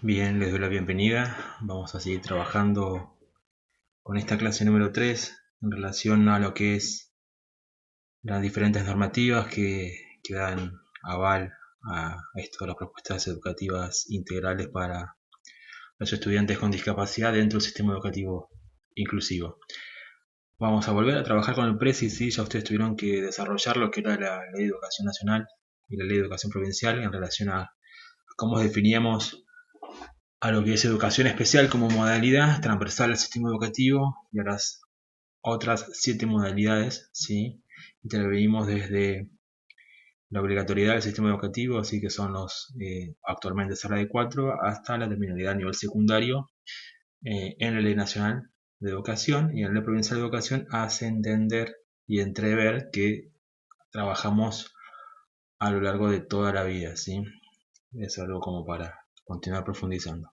Bien, les doy la bienvenida. Vamos a seguir trabajando con esta clase número 3 en relación a lo que es las diferentes normativas que dan aval a esto de las propuestas educativas integrales para los estudiantes con discapacidad dentro del sistema educativo inclusivo. Vamos a volver a trabajar con el PRESI, sí, ya ustedes tuvieron que desarrollar lo que era la Ley de Educación Nacional y la Ley de Educación Provincial en relación a cómo definíamos a lo que es educación especial como modalidad transversal al sistema educativo y a las otras 7 modalidades, ¿sí? Intervenimos desde la obligatoriedad del sistema educativo, así que son los actualmente sala de 4, hasta la terminalidad a nivel secundario en la Ley Nacional de Educación y en la Ley Provincial de Educación hace entender y entrever que trabajamos a lo largo de toda la vida, ¿sí? Es algo como para continuar profundizando.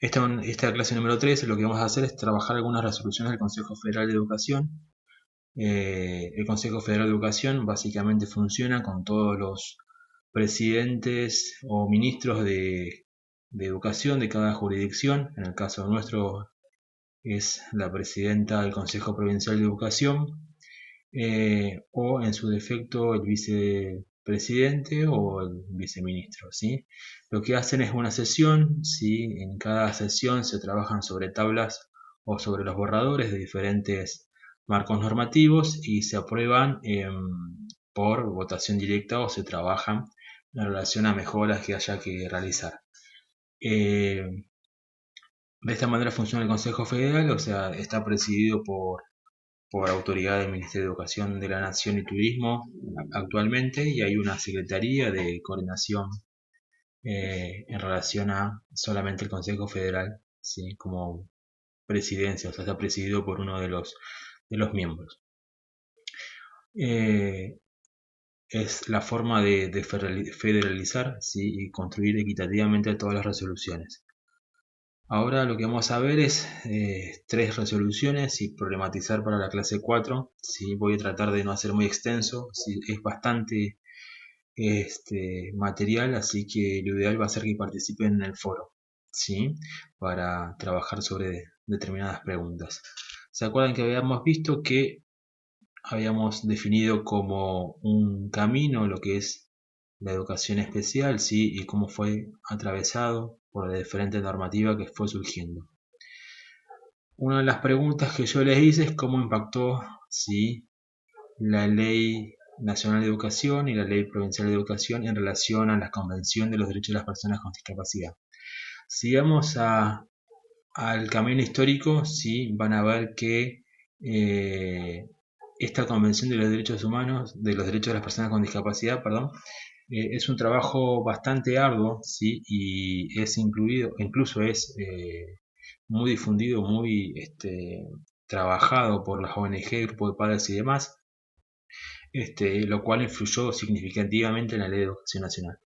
Esta clase número 3 lo que vamos a hacer es trabajar algunas resoluciones del Consejo Federal de Educación. El Consejo Federal de Educación básicamente funciona con todos los presidentes o ministros de educación de cada jurisdicción. En el caso nuestro es la presidenta del Consejo Provincial de Educación, o en su defecto el vicepresidente o el viceministro, ¿sí? Lo que hacen es una sesión, ¿sí? En cada sesión se trabajan sobre tablas o sobre los borradores de diferentes marcos normativos y se aprueban por votación directa o se trabajan en relación a mejoras que haya que realizar. De esta manera funciona el Consejo Federal, o sea, está presidido por autoridad del Ministerio de Educación de la Nación y Turismo actualmente, y hay una secretaría de coordinación en relación a solamente el Consejo Federal, ¿sí? Como presidencia, o sea, está presidido por uno de los miembros. Es la forma de federalizar, ¿sí? Y construir equitativamente todas las resoluciones. Ahora lo que vamos a ver es 3 resoluciones y problematizar para la clase 4. ¿Sí? Voy a tratar de no hacer muy extenso, ¿sí? Es bastante material, así que lo ideal va a ser que participen en el foro, ¿sí? Para trabajar sobre determinadas preguntas. ¿Se acuerdan que habíamos visto que habíamos definido como un camino lo que es la educación especial, ¿sí? Y cómo fue atravesado por la diferente normativa que fue surgiendo? Una de las preguntas que yo les hice es cómo impactó, ¿sí? La Ley Nacional de Educación y la Ley Provincial de Educación en relación a la Convención de los Derechos de las Personas con Discapacidad. Si vamos al camino histórico, ¿sí? Van a ver que esta Convención de los Derechos Humanos, de los Derechos de las Personas con Discapacidad, perdón, es un trabajo bastante arduo, ¿sí? Y es incluido, incluso es muy difundido, muy trabajado por las ONG, grupos de padres y demás, lo cual influyó significativamente en la Ley de Educación Nacional.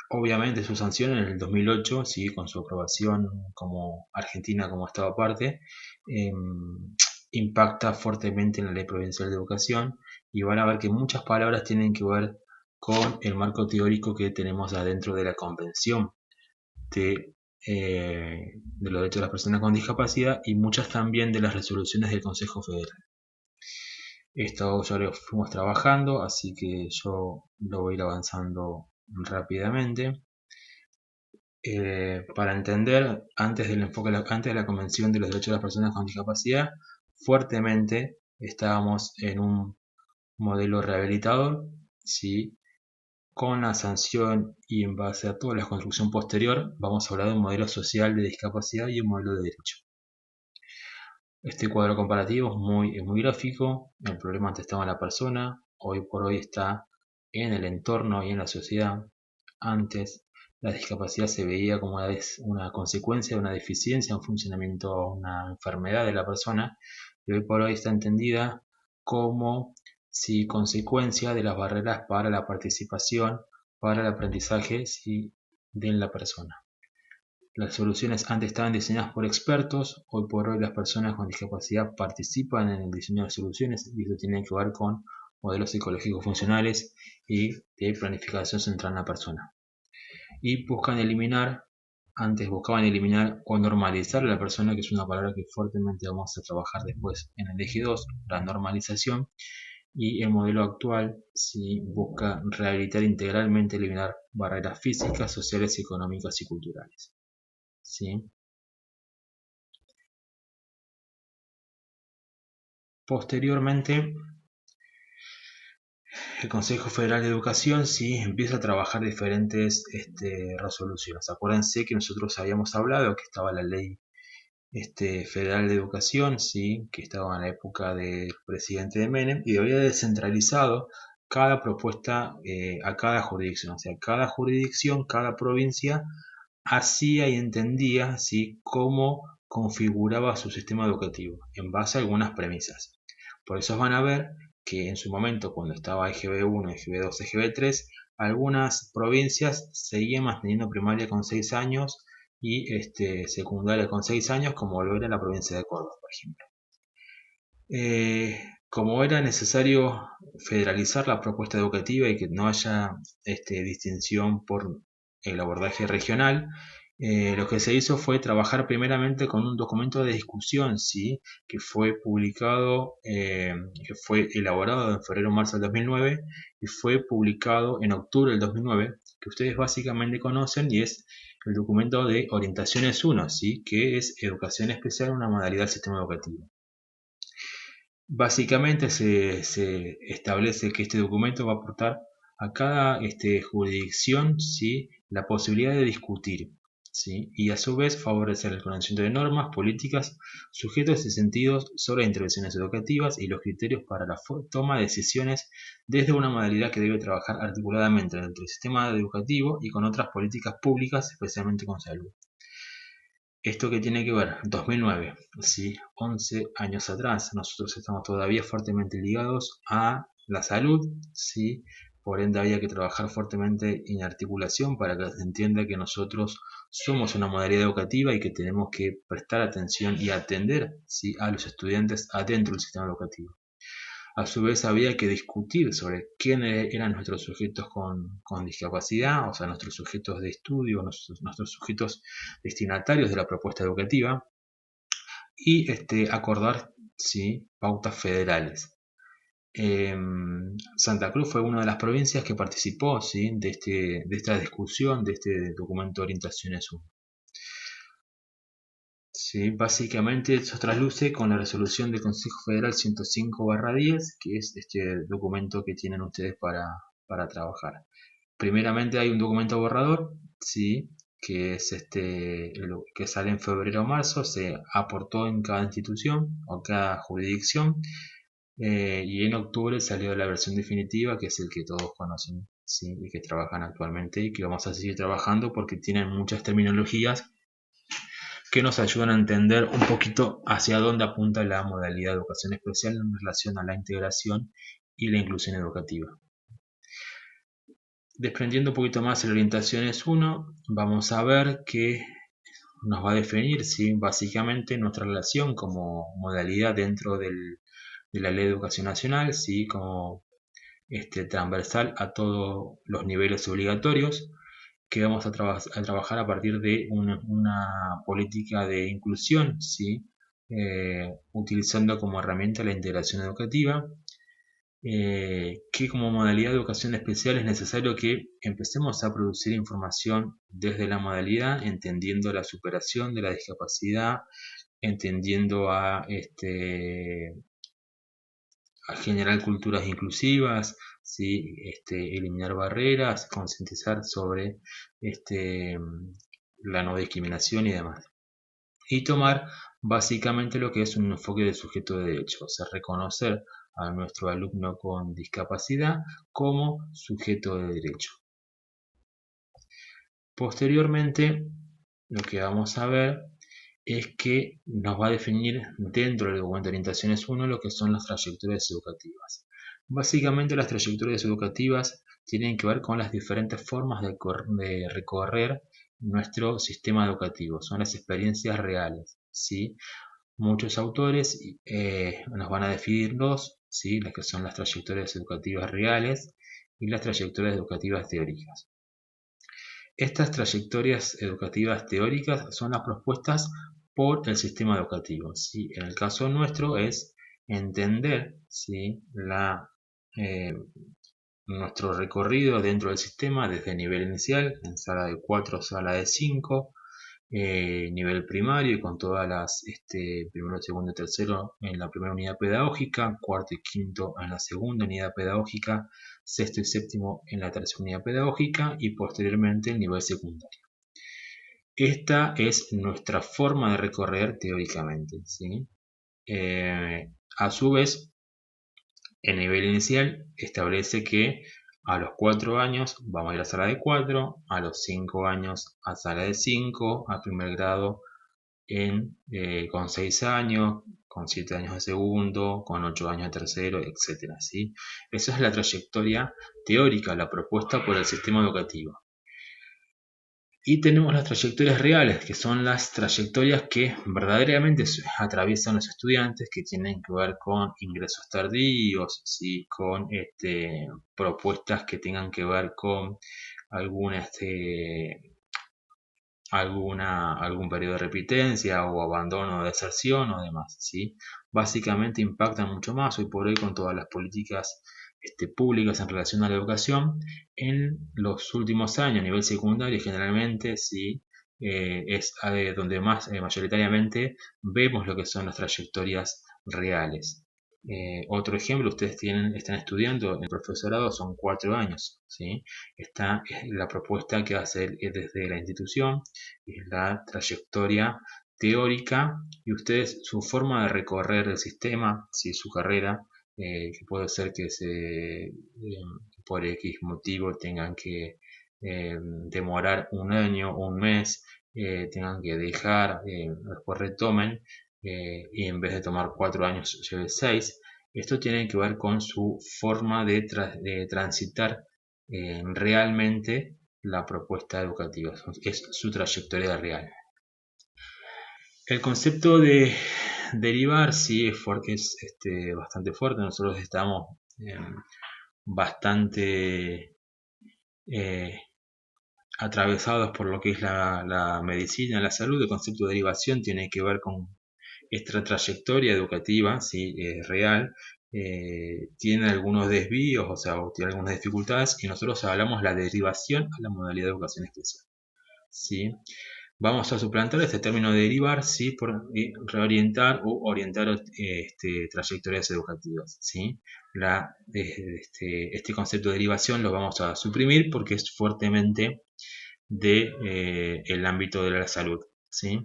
Obviamente su sanción en el 2008, ¿sí? Con su aprobación como Argentina como Estado aparte, eh, impacta fuertemente en la Ley Provincial de Educación, y van a ver que muchas palabras tienen que ver con el marco teórico que tenemos adentro de la Convención de los derechos de las personas con discapacidad, y muchas también de las resoluciones del Consejo Federal. Esto ya lo fuimos trabajando, así que yo lo voy a ir avanzando rápidamente. Para entender, antes del enfoque, antes de la Convención de los Derechos de las Personas con Discapacidad, fuertemente estábamos en un modelo rehabilitador, ¿sí? Con la sanción y en base a toda la construcción posterior, vamos a hablar de un modelo social de discapacidad y un modelo de derecho. Este cuadro comparativo es muy gráfico. El problema antes estaba en la persona, hoy por hoy está en el entorno y en la sociedad. Antes la discapacidad se veía como una consecuencia de una deficiencia, un funcionamiento, una enfermedad de la persona, y hoy por hoy está entendida como si consecuencia de las barreras para la participación, para el aprendizaje, ¿sí? De la persona. Las soluciones antes estaban diseñadas por expertos, hoy por hoy las personas con discapacidad participan en el diseño de soluciones, y eso tiene que ver con modelos psicológicos funcionales y de planificación centrada en la persona. Y buscan eliminar antes buscaban eliminar o normalizar a la persona, que es una palabra que fuertemente vamos a trabajar después en el eje 2, la normalización, y el modelo actual sí busca rehabilitar integralmente, eliminar barreras físicas, sociales, económicas y culturales. ¿Sí? Posteriormente, el Consejo Federal de Educación sí empieza a trabajar diferentes resoluciones. Acuérdense que nosotros habíamos hablado que estaba la ley Federal de Educación, sí, que estaba en la época del presidente de Menem, y había descentralizado cada propuesta a cada jurisdicción. O sea, cada jurisdicción, cada provincia hacía y entendía, sí, cómo configuraba su sistema educativo en base a algunas premisas. Por eso van a ver que en su momento, cuando estaba EGB 1, EGB 2, EGB 3, algunas provincias seguían manteniendo primaria con 6 años y secundaria con 6 años, como lo era la provincia de Córdoba, por ejemplo. Como era necesario federalizar la propuesta educativa y que no haya distinción por el abordaje regional, lo que se hizo fue trabajar primeramente con un documento de discusión, ¿sí? Que fue publicado, que fue elaborado en febrero o marzo del 2009 y fue publicado en octubre del 2009, que ustedes básicamente conocen, y es el documento de Orientaciones 1, ¿sí? Que es Educación Especial, una modalidad del sistema educativo. Básicamente se establece que este documento va a aportar a cada jurisdicción, ¿sí? La posibilidad de discutir, ¿sí? Y a su vez favorecer el conocimiento de normas, políticas, sujetos y sentidos sobre intervenciones educativas y los criterios para la toma de decisiones desde una modalidad que debe trabajar articuladamente entre el sistema educativo y con otras políticas públicas, especialmente con salud. Esto que tiene que ver, 2009, ¿sí? 11 años atrás, nosotros estamos todavía fuertemente ligados a la salud, ¿sí? Por ende había que trabajar fuertemente en articulación para que se entienda que nosotros somos una modalidad educativa y que tenemos que prestar atención y atender, ¿sí? A los estudiantes adentro del sistema educativo. A su vez había que discutir sobre quiénes eran nuestros sujetos con discapacidad, o sea, nuestros sujetos de estudio, nuestros sujetos destinatarios de la propuesta educativa, y acordar, ¿sí? Pautas federales. Santa Cruz fue una de las provincias que participó, ¿sí? de esta discusión, de este documento de Orientaciones 1. Sí, básicamente eso trasluce con la resolución del Consejo Federal 105/10, que es este documento que tienen ustedes para trabajar. Primeramente hay un documento borrador, sí, que es que sale en febrero o marzo, se aportó en cada institución o cada jurisdicción, y en octubre salió la versión definitiva, que es el que todos conocen, sí, y que trabajan actualmente y que vamos a seguir trabajando porque tienen muchas terminologías que nos ayudan a entender un poquito hacia dónde apunta la modalidad de educación especial en relación a la integración y la inclusión educativa. Desprendiendo un poquito más el Orientaciones 1, vamos a ver que nos va a definir, ¿sí? Básicamente nuestra relación como modalidad dentro de la Ley de Educación Nacional, ¿sí? Como transversal a todos los niveles obligatorios, que vamos a trabajar a partir de una política de inclusión, ¿sí? Utilizando como herramienta la integración educativa, que como modalidad de educación especial es necesario que empecemos a producir información desde la modalidad, entendiendo la superación de la discapacidad, entendiendo a generar culturas inclusivas, ¿sí? Eliminar barreras, concientizar sobre la no discriminación y demás. Y tomar básicamente lo que es un enfoque de sujeto de derecho, o sea, reconocer a nuestro alumno con discapacidad como sujeto de derecho. Posteriormente, lo que vamos a ver es que nos va a definir dentro del documento de Orientaciones 1 lo que son las trayectorias educativas. Básicamente las trayectorias educativas tienen que ver con las diferentes formas de recorrer nuestro sistema educativo, son las experiencias reales, ¿sí? Muchos autores nos van a definir dos, ¿sí? Las que son las trayectorias educativas reales y las trayectorias educativas teóricas. Estas trayectorias educativas teóricas son las propuestas por el sistema educativo, ¿sí? En el caso nuestro es entender, ¿sí? Nuestro recorrido dentro del sistema desde el nivel inicial, en sala de 4, sala de 5, nivel primario y con todas las primero, segundo y tercero en la primera unidad pedagógica, cuarto y quinto en la segunda unidad pedagógica, sexto y séptimo en la tercera unidad pedagógica y posteriormente el nivel secundario. Esta es nuestra forma de recorrer teóricamente, ¿sí? A su vez, el nivel inicial establece que a los 4 años vamos a ir a sala de 4, a los 5 años a sala de 5, a primer grado con 6 años, con 7 años de segundo, con 8 años de tercero, etc. ¿sí? Esa es la trayectoria teórica, la propuesta por el sistema educativo. Y tenemos las trayectorias reales, que son las trayectorias que verdaderamente atraviesan los estudiantes, que tienen que ver con ingresos tardíos, ¿sí? Con propuestas que tengan que ver con algún periodo de repitencia o abandono o deserción o demás, ¿sí? Básicamente impactan mucho más hoy por hoy con todas las políticas públicas en relación a la educación. En los últimos años a nivel secundario generalmente sí es donde más mayoritariamente vemos lo que son las trayectorias reales. Otro ejemplo, ustedes están estudiando el profesorado, son 4 años, ¿sí? Esta es la propuesta que hace desde la institución, es la trayectoria teórica y ustedes su forma de recorrer el sistema, ¿sí? Su carrera, que puede ser que por X motivo tengan que demorar un año, un mes, tengan que dejar, después retomen y en vez de tomar 4 años lleve 6. Esto tiene que ver con su forma de transitar realmente la propuesta educativa, es su trayectoria real. El concepto de derivar sí es fuerte, es bastante fuerte. Nosotros estamos bastante atravesados por lo que es la medicina, la salud. El concepto de derivación tiene que ver con esta trayectoria educativa, ¿sí? Real, tiene algunos desvíos, o sea, tiene algunas dificultades, y nosotros hablamos de la derivación a la modalidad de educación especial, ¿sí? Vamos a suplantar este término de derivar, ¿sí? Por reorientar o orientar trayectorias educativas, ¿sí? Este concepto de derivación lo vamos a suprimir porque es fuertemente del ámbito de la salud, ¿sí?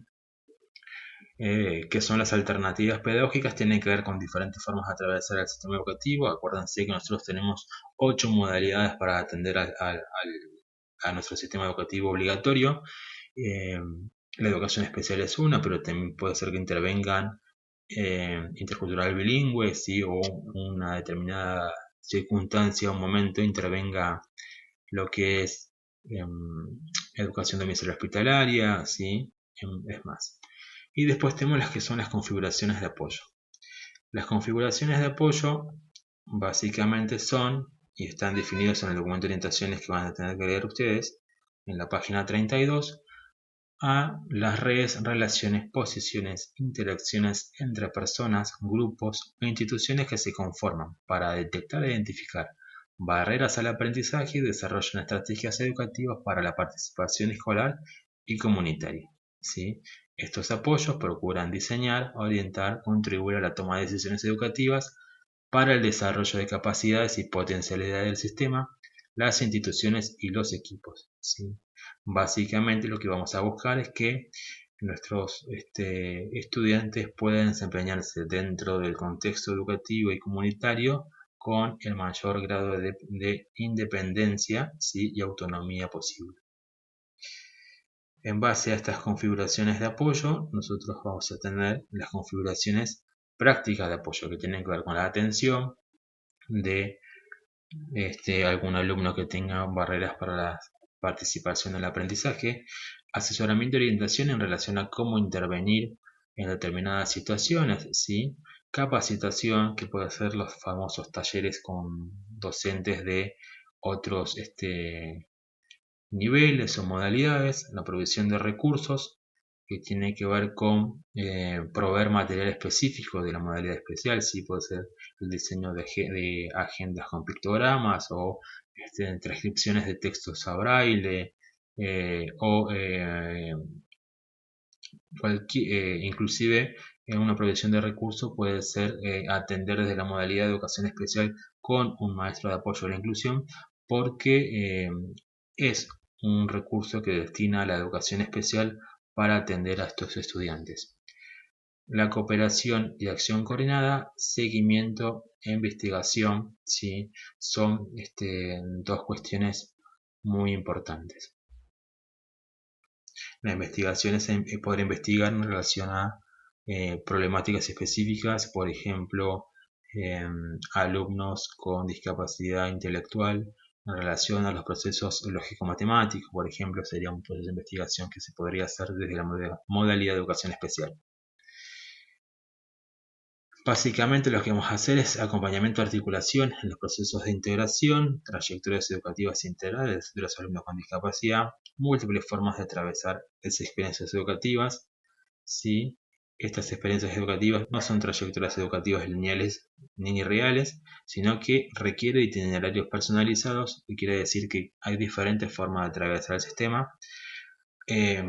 Que son las alternativas pedagógicas, tienen que ver con diferentes formas de atravesar el sistema educativo. Acuérdense que nosotros tenemos 8 modalidades para atender a nuestro sistema educativo obligatorio. La educación especial es una, pero también puede ser que intervengan intercultural bilingüe, ¿sí? O una determinada circunstancia o momento intervenga lo que es educación domiciliaria hospitalaria, ¿sí? Es más. Y después tenemos las que son las configuraciones de apoyo. Las configuraciones de apoyo básicamente son, y están definidos en el documento de orientaciones que van a tener que leer ustedes, en la página 32, a las redes, relaciones, posiciones, interacciones entre personas, grupos o instituciones que se conforman para detectar e identificar barreras al aprendizaje y desarrollan estrategias educativas para la participación escolar y comunitaria, ¿sí? Estos apoyos procuran diseñar, orientar, contribuir a la toma de decisiones educativas para el desarrollo de capacidades y potencialidades del sistema, las instituciones y los equipos, ¿sí? Básicamente lo que vamos a buscar es que nuestros estudiantes puedan desempeñarse dentro del contexto educativo y comunitario con el mayor grado de independencia, ¿sí? Y autonomía posible. En base a estas configuraciones de apoyo, nosotros vamos a tener las configuraciones prácticas de apoyo que tienen que ver con la atención de algún alumno que tenga barreras para la participación en el aprendizaje, asesoramiento y orientación en relación a cómo intervenir en determinadas situaciones, ¿sí? Capacitación, que puede ser los famosos talleres con docentes de otros niveles o modalidades, la provisión de recursos, que tiene que ver con proveer material específico de la modalidad especial, sí, puede ser el diseño de agendas con pictogramas o transcripciones de textos a braille o inclusive una provisión de recursos puede ser atender desde la modalidad de educación especial con un maestro de apoyo a la inclusión, porque es un recurso que destina a la educación especial para atender a estos estudiantes. La cooperación y acción coordinada, seguimiento e investigación, ¿sí? Son dos cuestiones muy importantes. La investigación es poder investigar en relación a problemáticas específicas, por ejemplo, alumnos con discapacidad intelectual en relación a los procesos lógico-matemáticos, por ejemplo, sería un proceso de investigación que se podría hacer desde la modalidad de educación especial. Básicamente lo que vamos a hacer es acompañamiento de articulación en los procesos de integración, trayectorias educativas integrales de los alumnos con discapacidad, múltiples formas de atravesar esas experiencias educativas. ¿Sí? Estas experiencias educativas no son trayectorias educativas lineales ni reales, sino que requiere itinerarios personalizados, y quiere decir que hay diferentes formas de atravesar el sistema.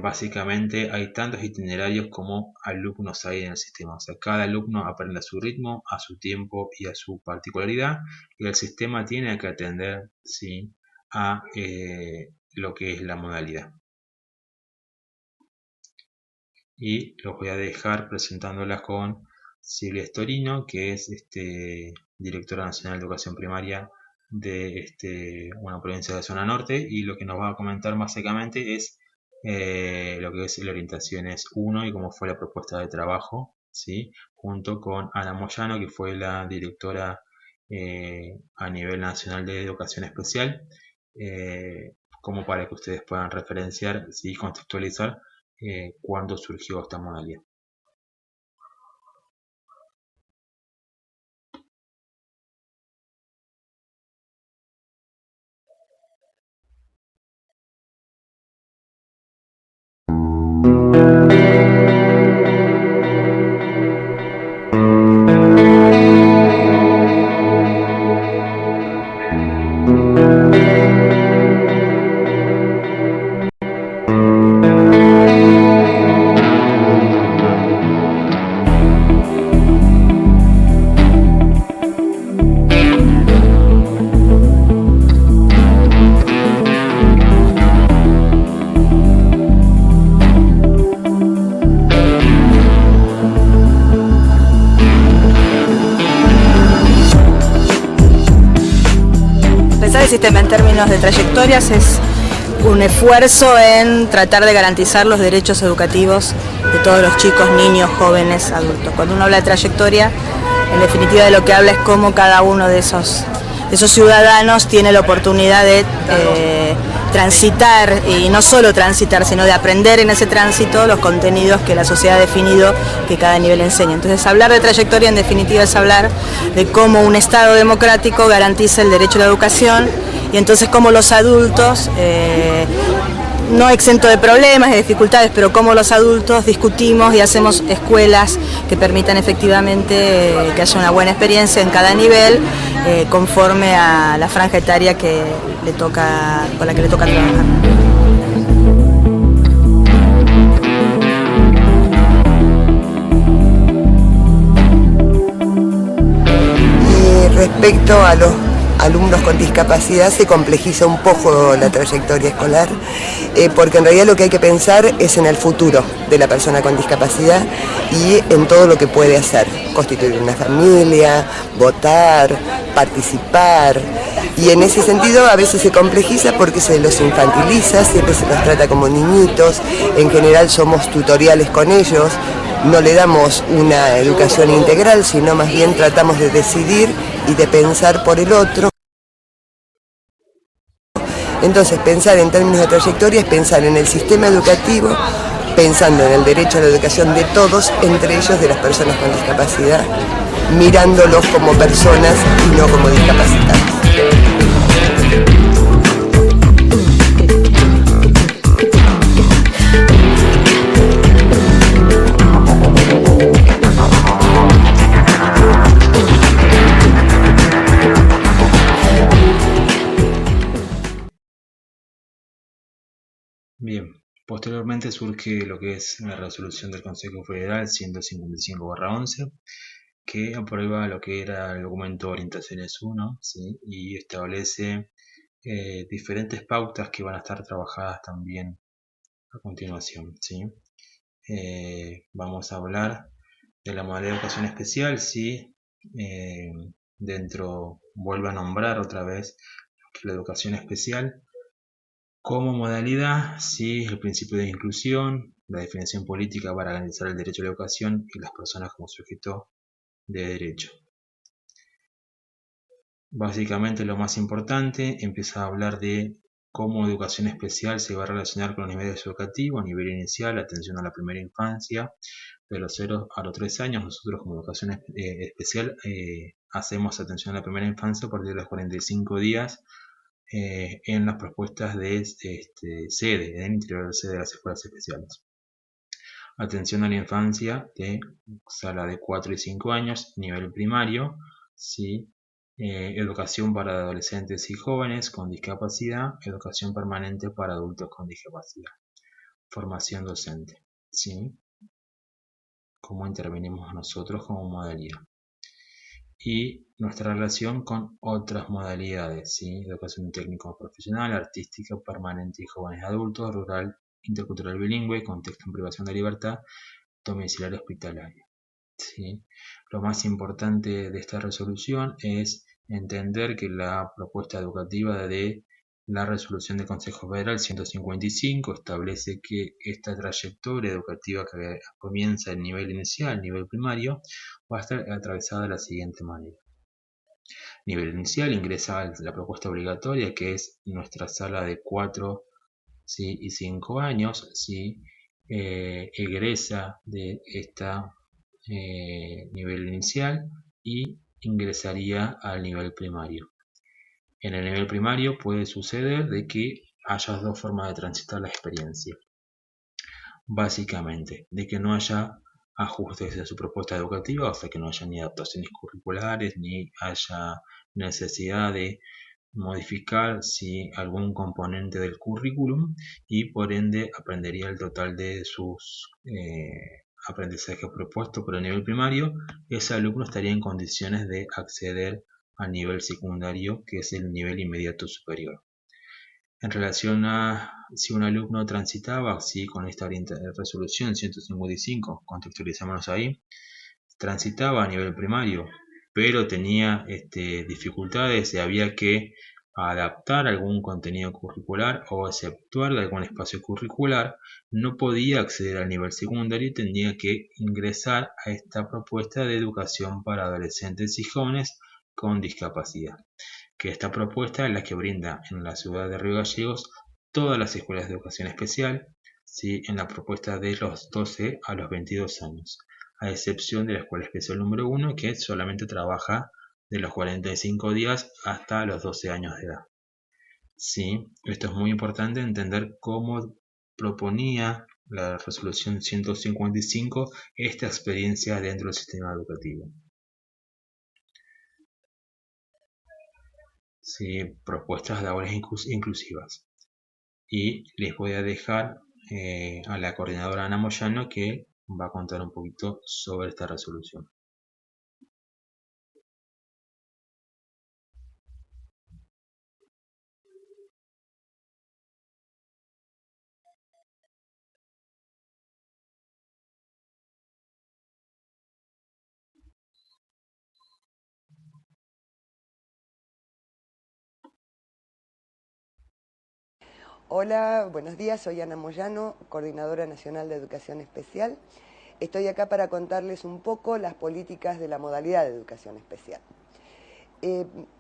Básicamente hay tantos itinerarios como alumnos hay en el sistema, o sea, cada alumno aprende a su ritmo, a su tiempo y a su particularidad, y el sistema tiene que atender, ¿sí?, a lo que es la modalidad. Y los voy a dejar presentándolas con Silvia Storino, que es directora nacional de educación primaria de una provincia de la zona norte, y lo que nos va a comentar básicamente es lo que es el Orientaciones 1 y cómo fue la propuesta de trabajo, ¿sí?, junto con Ana Moyano, que fue la directora a nivel nacional de educación especial, como para que ustedes puedan referenciar, ¿sí?, y contextualizar cuándo surgió esta modalidad. El sistema en términos de trayectorias es un esfuerzo en tratar de garantizar los derechos educativos de todos los chicos, niños, jóvenes, adultos. Cuando uno habla de trayectoria, en definitiva de lo que habla es cómo cada uno de esos ciudadanos tiene la oportunidad de transitar, y no solo transitar, sino de aprender en ese tránsito los contenidos que la sociedad ha definido que cada nivel enseña. Entonces, hablar de trayectoria en definitiva es hablar de cómo un Estado democrático garantiza el derecho a la educación, y entonces cómo los adultos, no exento de problemas, de dificultades, pero cómo los adultos discutimos y hacemos escuelas que permitan efectivamente que haya una buena experiencia en cada nivel, conforme a la franja etaria con la que le toca trabajar. Respecto a los alumnos con discapacidad, se complejiza un poco la trayectoria escolar, porque en realidad lo que hay que pensar es en el futuro de la persona con discapacidad y en todo lo que puede hacer: constituir una familia, votar, participar. Y en ese sentido a veces se complejiza porque se los infantiliza, siempre se los trata como niñitos, en general somos tutoriales con ellos, no le damos una educación integral, sino más bien tratamos de decidir y de pensar por el otro. Entonces, pensar en términos de trayectoria es pensar en el sistema educativo, pensando en el derecho a la educación de todos, entre ellos de las personas con discapacidad, mirándolos como personas y no como discapacitados. Bien, posteriormente surge lo que es la resolución del Consejo Federal 155/11, que aprueba lo que era el documento Orientaciones 1, ¿sí? Y establece diferentes pautas que van a estar trabajadas también a continuación, ¿sí? Vamos a hablar de la modalidad de educación especial, ¿sí? Eh, vuelve a nombrar otra vez la educación especial como modalidad, sí, el principio de inclusión, la definición política para garantizar el derecho a la educación y las personas como sujeto de derecho. Básicamente lo más importante, empieza a hablar de cómo educación especial se va a relacionar con los niveles educativos, a nivel inicial, atención a la primera infancia, de los 0 a los 3 años. Nosotros como educación especial hacemos atención a la primera infancia a partir de los 45 días en las propuestas de sede, en el interior de sede de las escuelas especiales. Atención a la infancia de sala de 4 y 5 años, nivel primario, ¿sí? Educación para adolescentes y jóvenes con discapacidad, educación permanente para adultos con discapacidad, formación docente, ¿sí? Cómo intervenimos nosotros como modalidad. Y nuestra relación con otras modalidades, ¿sí? Educación técnico profesional, artística, permanente y jóvenes adultos, rural, intercultural bilingüe, contexto en privación de libertad, domiciliario hospitalario, ¿sí? Lo más importante de esta resolución es entender que la propuesta educativa de la resolución del Consejo Federal 155 establece que esta trayectoria educativa que comienza en nivel inicial, nivel primario, va a estar atravesada de la siguiente manera. Nivel inicial ingresa la propuesta obligatoria, que es nuestra sala de 4, ¿sí? y 5 años, ¿sí? Egresa de esta nivel inicial y ingresaría al nivel primario. En el nivel primario puede suceder de que haya dos formas de transitar la experiencia. Básicamente, de que no haya ajustes de su propuesta educativa, o sea que no haya ni adaptaciones curriculares, ni haya necesidad de modificar algún componente del currículum, y por ende aprendería el total de sus aprendizajes propuestos por el nivel primario. Ese alumno estaría en condiciones de acceder al nivel secundario, que es el nivel inmediato superior. En relación a si un alumno transitaba con esta resolución 155, contextualizémonos ahí, transitaba a nivel primario, pero tenía dificultades y había que adaptar algún contenido curricular o exceptuar de algún espacio curricular, no podía acceder al nivel secundario y tendría que ingresar a esta propuesta de educación para adolescentes y jóvenes con discapacidad, que esta propuesta es la que brinda en la ciudad de Río Gallegos todas las escuelas de educación especial, ¿sí? En la propuesta de los 12 a los 22 años, a excepción de la escuela especial número 1, que solamente trabaja de los 45 días hasta los 12 años de edad. ¿Sí? Esto es muy importante entender cómo proponía la resolución 155 esta experiencia dentro del sistema educativo. ¿Sí? Propuestas de aulas inclusivas. Y les voy a dejar a la coordinadora Ana Moyano, que va a contar un poquito sobre esta resolución. Hola, buenos días, soy Ana Moyano, Coordinadora Nacional de Educación Especial. Estoy acá para contarles un poco las políticas de la modalidad de educación especial.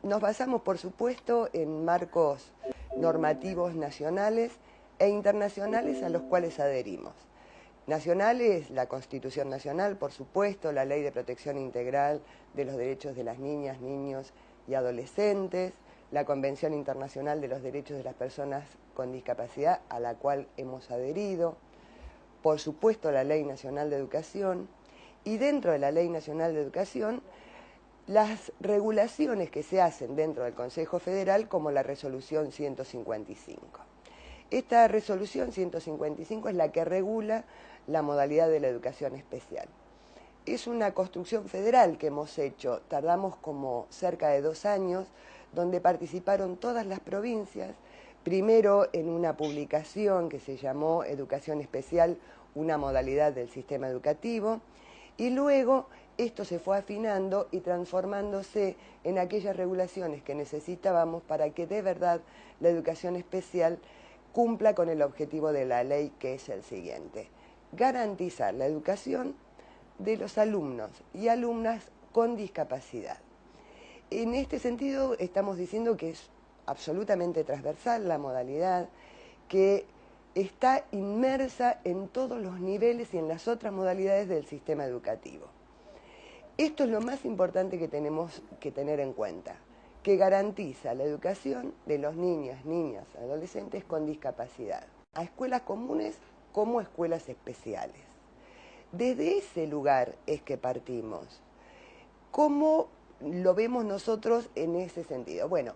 Nos basamos, por supuesto, en marcos normativos nacionales e internacionales a los cuales adherimos. Nacionales, la Constitución Nacional, por supuesto, la Ley de Protección Integral de los Derechos de las Niñas, Niños y Adolescentes, la Convención Internacional de los Derechos de las Personas con Discapacidad, a la cual hemos adherido, por supuesto la Ley Nacional de Educación, y dentro de la Ley Nacional de Educación, las regulaciones que se hacen dentro del Consejo Federal, como la Resolución 155. Esta resolución 155 es la que regula la modalidad de la educación especial. Es una construcción federal que hemos hecho, tardamos como cerca de 2 años, donde participaron todas las provincias, primero en una publicación que se llamó Educación Especial, una modalidad del sistema educativo, y luego esto se fue afinando y transformándose en aquellas regulaciones que necesitábamos para que de verdad la educación especial cumpla con el objetivo de la ley, que es el siguiente: garantizar la educación de los alumnos y alumnas con discapacidad. En este sentido estamos diciendo que es absolutamente transversal la modalidad, que está inmersa en todos los niveles y en las otras modalidades del sistema educativo. Esto es lo más importante que tenemos que tener en cuenta, que garantiza la educación de los niños, niñas, adolescentes con discapacidad, a escuelas comunes como escuelas especiales. Desde ese lugar es que partimos. ¿Cómo lo vemos nosotros en ese sentido? Bueno,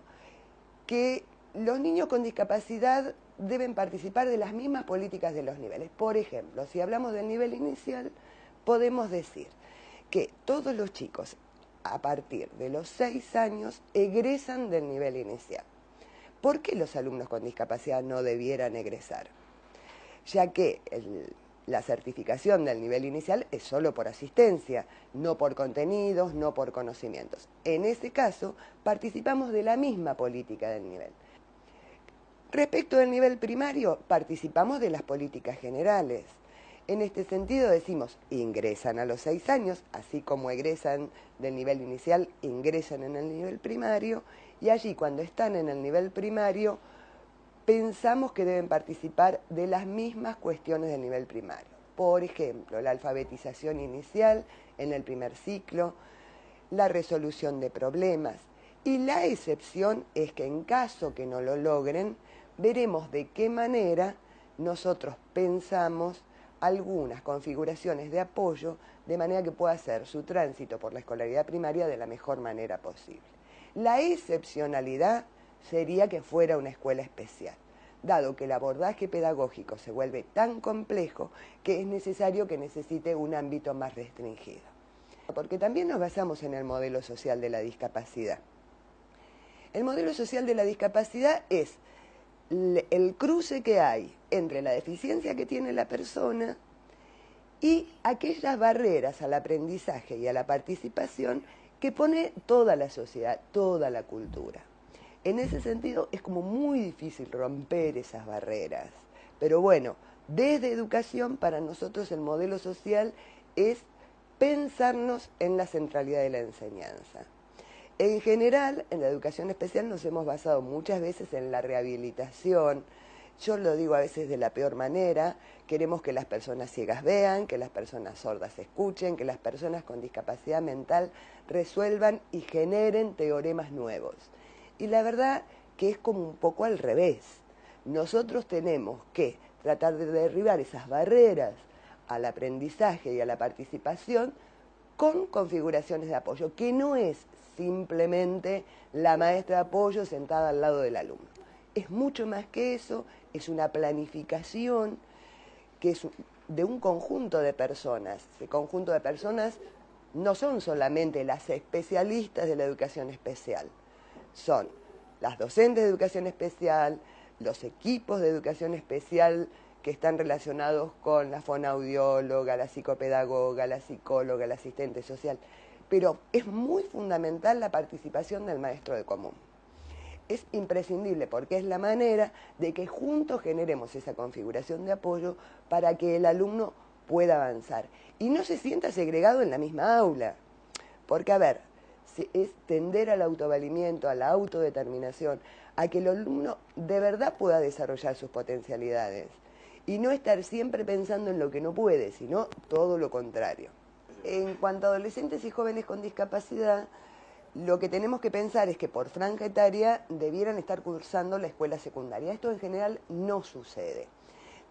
que los niños con discapacidad deben participar de las mismas políticas de los niveles. Por ejemplo, si hablamos del nivel inicial, podemos decir que todos los chicos a partir de los 6 años egresan del nivel inicial. ¿Por qué los alumnos con discapacidad no debieran egresar? Ya que la certificación del nivel inicial es solo por asistencia, no por contenidos, no por conocimientos. En ese caso, participamos de la misma política del nivel. Respecto del nivel primario, participamos de las políticas generales. En este sentido decimos, ingresan a los 6 años, así como egresan del nivel inicial, ingresan en el nivel primario, y allí cuando están en el nivel primario, pensamos que deben participar de las mismas cuestiones del nivel primario. Por ejemplo, la alfabetización inicial en el primer ciclo, la resolución de problemas. Y la excepción es que en caso que no lo logren, veremos de qué manera nosotros pensamos algunas configuraciones de apoyo de manera que pueda hacer su tránsito por la escolaridad primaria de la mejor manera posible. La excepcionalidad sería que fuera una escuela especial, dado que el abordaje pedagógico se vuelve tan complejo que es necesario que necesite un ámbito más restringido. Porque también nos basamos en el modelo social de la discapacidad. El modelo social de la discapacidad es el cruce que hay entre la deficiencia que tiene la persona y aquellas barreras al aprendizaje y a la participación que pone toda la sociedad, toda la cultura. En ese sentido es como muy difícil romper esas barreras. Pero bueno, desde educación para nosotros el modelo social es pensarnos en la centralidad de la enseñanza. En general, en la educación especial nos hemos basado muchas veces en la rehabilitación. Yo lo digo a veces de la peor manera, queremos que las personas ciegas vean, que las personas sordas escuchen, que las personas con discapacidad mental resuelvan y generen teoremas nuevos. Y la verdad que es como un poco al revés. Nosotros tenemos que tratar de derribar esas barreras al aprendizaje y a la participación con configuraciones de apoyo, que no es simplemente la maestra de apoyo sentada al lado del alumno. Es mucho más que eso, es una planificación que es de un conjunto de personas. Ese conjunto de personas no son solamente las especialistas de la educación especial, son las docentes de educación especial, los equipos de educación especial que están relacionados con la fonoaudióloga, la psicopedagoga, la psicóloga, el asistente social. Pero es muy fundamental la participación del maestro de común. Es imprescindible porque es la manera de que juntos generemos esa configuración de apoyo para que el alumno pueda avanzar y no se sienta segregado en la misma aula. Porque, a ver, es tender al autovalimiento, a la autodeterminación, a que el alumno de verdad pueda desarrollar sus potencialidades y no estar siempre pensando en lo que no puede, sino todo lo contrario. En cuanto a adolescentes y jóvenes con discapacidad, lo que tenemos que pensar es que por franja etaria debieran estar cursando la escuela secundaria. Esto en general no sucede.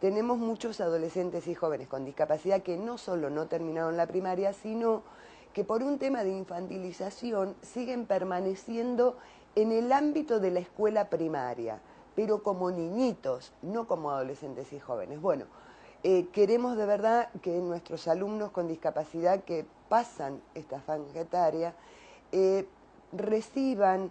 Tenemos muchos adolescentes y jóvenes con discapacidad que no solo no terminaron la primaria, sino que por un tema de infantilización siguen permaneciendo en el ámbito de la escuela primaria, pero como niñitos, no como adolescentes y jóvenes. Bueno, queremos de verdad que nuestros alumnos con discapacidad que pasan esta franja etaria reciban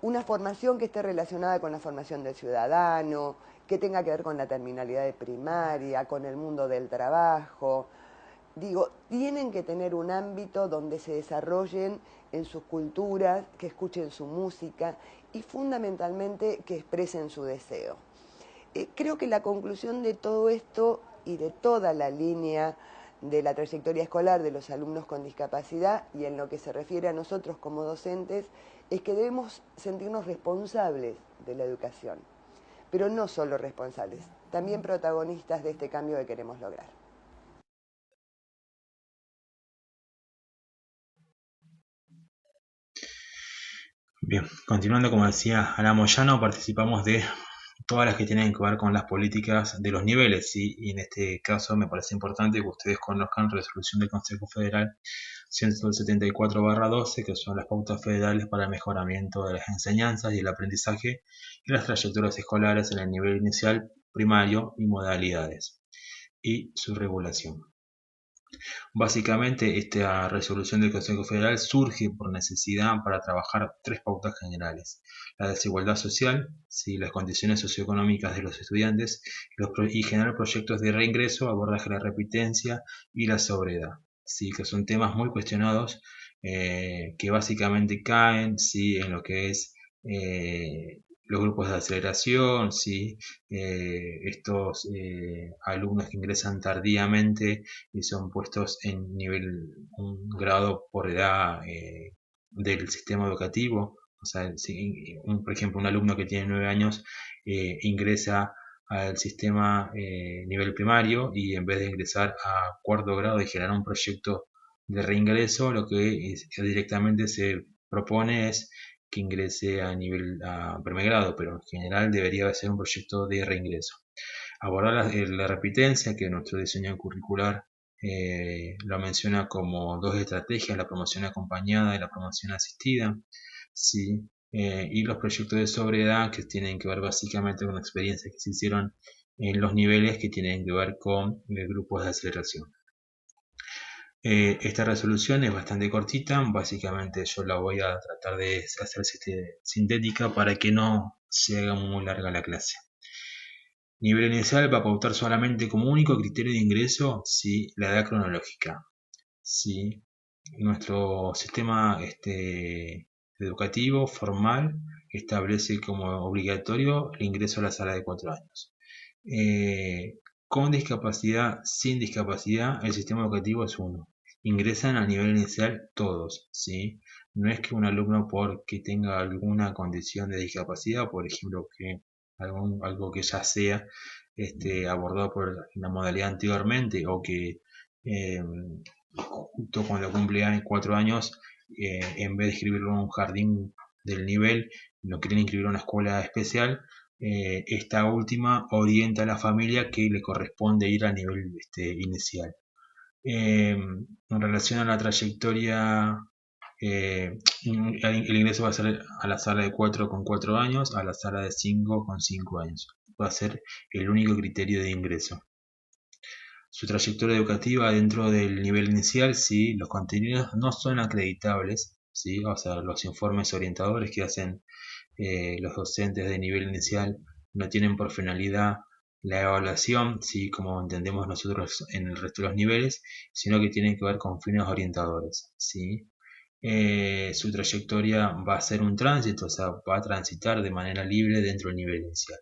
una formación que esté relacionada con la formación del ciudadano, que tenga que ver con la terminalidad de primaria, con el mundo del trabajo. Digo, tienen que tener un ámbito donde se desarrollen en sus culturas, que escuchen su música y fundamentalmente que expresen su deseo. Creo que la conclusión de todo esto y de toda la línea de la trayectoria escolar de los alumnos con discapacidad y en lo que se refiere a nosotros como docentes es que debemos sentirnos responsables de la educación, pero no solo responsables, también protagonistas de este cambio que queremos lograr. Bien, continuando, como decía Ana Moyano, participamos de todas las que tienen que ver con las políticas de los niveles, ¿sí? Y en este caso me parece importante que ustedes conozcan resolución del Consejo Federal 174/12, que son las pautas federales para el mejoramiento de las enseñanzas y el aprendizaje y las trayectorias escolares en el nivel inicial, primario y modalidades, y su regulación. Básicamente, esta resolución del Consejo Federal surge por necesidad para trabajar tres pautas generales: la desigualdad social, ¿sí?, las condiciones socioeconómicas de los estudiantes y generar proyectos de reingreso, abordaje de la repitencia y la sobriedad, ¿sí?, que son temas muy cuestionados, que básicamente caen, ¿sí?, en lo que es los grupos de aceleración, ¿sí? Estos alumnos que ingresan tardíamente y son puestos en un grado por edad del sistema educativo. O sea, si, por ejemplo, un alumno que tiene 9 años ingresa al sistema nivel primario, y en vez de ingresar a cuarto grado y generar un proyecto de reingreso, lo que directamente se propone es que ingrese a primer grado, pero en general debería ser un proyecto de reingreso. Abordar la repitencia, que nuestro diseño curricular lo menciona como dos estrategias: la promoción acompañada y la promoción asistida, ¿sí? Y los proyectos de sobriedad, que tienen que ver básicamente con experiencias que se hicieron en los niveles que tienen que ver con grupos de aceleración. Esta resolución es bastante cortita, básicamente yo la voy a tratar de hacer sintética para que no se haga muy larga la clase. Nivel inicial va a pautar solamente como único criterio de ingreso, ¿sí?, la edad cronológica, ¿sí? Nuestro sistema educativo formal establece como obligatorio el ingreso a la sala de 4 años. Con discapacidad, sin discapacidad, el sistema educativo es uno. Ingresan a nivel inicial todos, ¿sí? No es que un alumno, porque tenga alguna condición de discapacidad, por ejemplo, que algo que ya sea abordado por la modalidad anteriormente, o que justo cuando cumple 4 años, en vez de inscribirlo en un jardín del nivel, lo quieren inscribir en una escuela especial, esta última orienta a la familia que le corresponde ir a nivel inicial. En relación a la trayectoria, el ingreso va a ser a la sala de 4 con 4 años, a la sala de 5 con 5 años. Va a ser el único criterio de ingreso. Su trayectoria educativa dentro del nivel inicial, sí, los contenidos no son acreditables, ¿sí? O sea, los informes orientadores que hacen los docentes de nivel inicial no tienen por finalidad la evaluación, ¿sí?, como entendemos nosotros en el resto de los niveles, sino que tienen que ver con fines orientadores, ¿sí? Su trayectoria va a ser un tránsito, o sea, va a transitar de manera libre dentro del nivel inicial.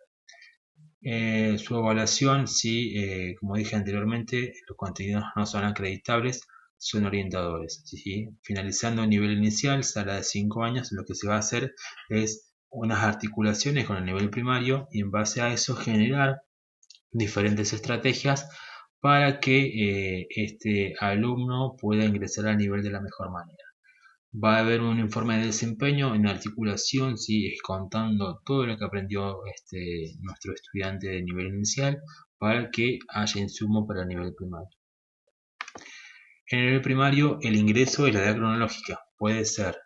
Su evaluación, sí, como dije anteriormente, los contenidos no son acreditables, son orientadores, ¿sí? Finalizando el nivel inicial, sala de 5 años, lo que se va a hacer es unas articulaciones con el nivel primario, y en base a eso generar diferentes estrategias para que este alumno pueda ingresar al nivel de la mejor manera. Va a haber un informe de desempeño en articulación, ¿sí?, contando todo lo que aprendió nuestro estudiante de nivel inicial, para que haya insumo para el nivel primario. En el nivel primario, el ingreso es la edad cronológica. Puede ser,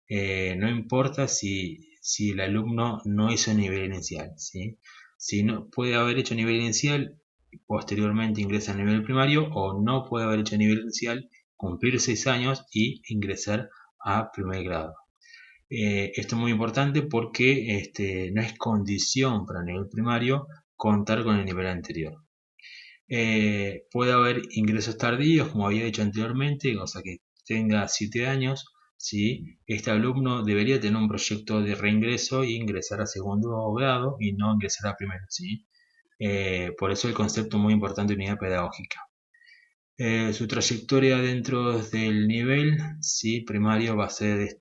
no importa si si el alumno no hizo nivel inicial, ¿sí? Si no puede haber hecho nivel inicial, posteriormente ingresa a nivel primario, o no puede haber hecho nivel inicial, cumplir 6 años y ingresar a primer grado. Esto es muy importante porque no es condición para el nivel primario contar con el nivel anterior. Puede haber ingresos tardíos, como había dicho anteriormente, o sea que tenga 7 años, ¿sí? Este alumno debería tener un proyecto de reingreso e ingresar a segundo grado y no ingresar a primero, ¿sí? Por eso el concepto muy importante de unidad pedagógica. Su trayectoria dentro del nivel, ¿sí? Primario va a ser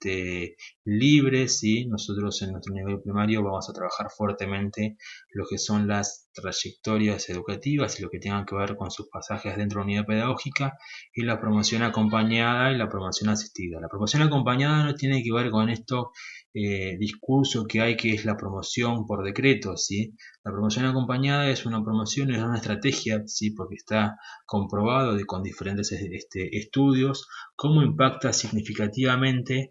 libre, ¿sí? Nosotros en nuestro nivel primario vamos a trabajar fuertemente lo que son las trayectorias educativas y lo que tenga que ver con sus pasajes dentro de la unidad pedagógica, y la promoción acompañada y la promoción asistida. La promoción acompañada no tiene que ver con esto discurso que hay, que es la promoción por decreto, ¿sí? La promoción acompañada es una promoción, es una estrategia, ¿sí? Porque está comprobado con diferentes estudios cómo impacta significativamente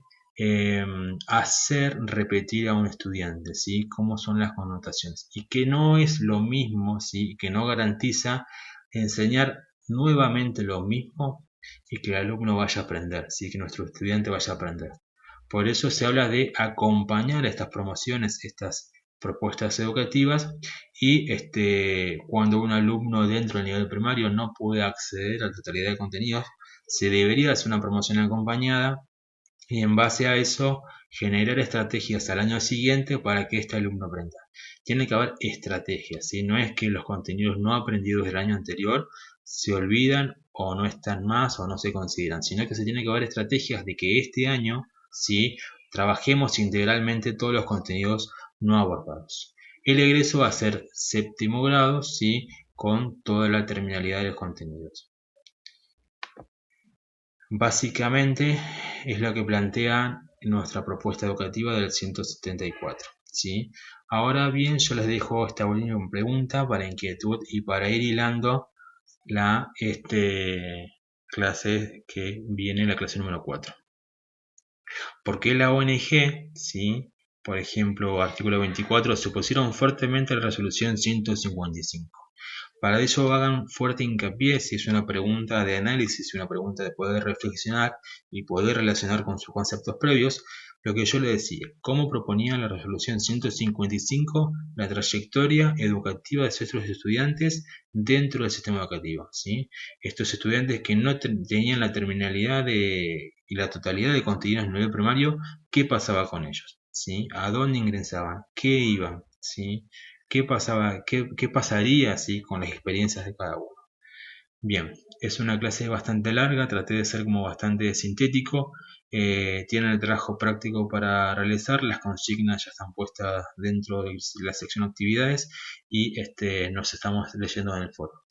hacer repetir a un estudiante, ¿sí? Cómo son las connotaciones, y que no es lo mismo, ¿sí? Que no garantiza enseñar nuevamente lo mismo y que el alumno vaya a aprender, ¿sí? Que nuestro estudiante vaya a aprender. Por eso se habla de acompañar estas promociones, estas propuestas educativas, y cuando un alumno dentro del nivel primario no puede acceder a la totalidad de contenidos, se debería hacer una promoción acompañada y en base a eso generar estrategias al año siguiente para que este alumno aprenda. Tiene que haber estrategias, ¿sí? No es que los contenidos no aprendidos del año anterior se olvidan o no están más o no se consideran, sino que se tiene que haber estrategias de que este año, ¿sí? Trabajemos integralmente todos los contenidos no abordados. El egreso va a ser séptimo grado, ¿sí? Con toda la terminalidad de los contenidos. Básicamente es lo que plantea nuestra propuesta educativa del 174, ¿sí? Ahora bien, yo les dejo esta última pregunta para inquietud y para ir hilando la clase que viene, la clase número 4. ¿Por qué la ONG, ¿sí? Por ejemplo, artículo 24, se opusieron fuertemente a la resolución 155? Para ello hagan fuerte hincapié, si es una pregunta de análisis, una pregunta de poder reflexionar y poder relacionar con sus conceptos previos, lo que yo le decía, cómo proponía la resolución 155 la trayectoria educativa de nuestros estudiantes dentro del sistema educativo, ¿sí? Estos estudiantes que no tenían la terminalidad y la totalidad de contenidos en nivel primario, ¿qué pasaba con ellos? ¿Sí? ¿A dónde ingresaban? ¿Qué iban? ¿Sí? ¿Qué pasaba? ¿Qué pasaría, ¿sí? Con las experiencias de cada uno? Bien, es una clase bastante larga, traté de ser como bastante sintético. Tienen el trabajo práctico para realizar, las consignas ya están puestas dentro de la sección actividades y nos estamos leyendo en el foro.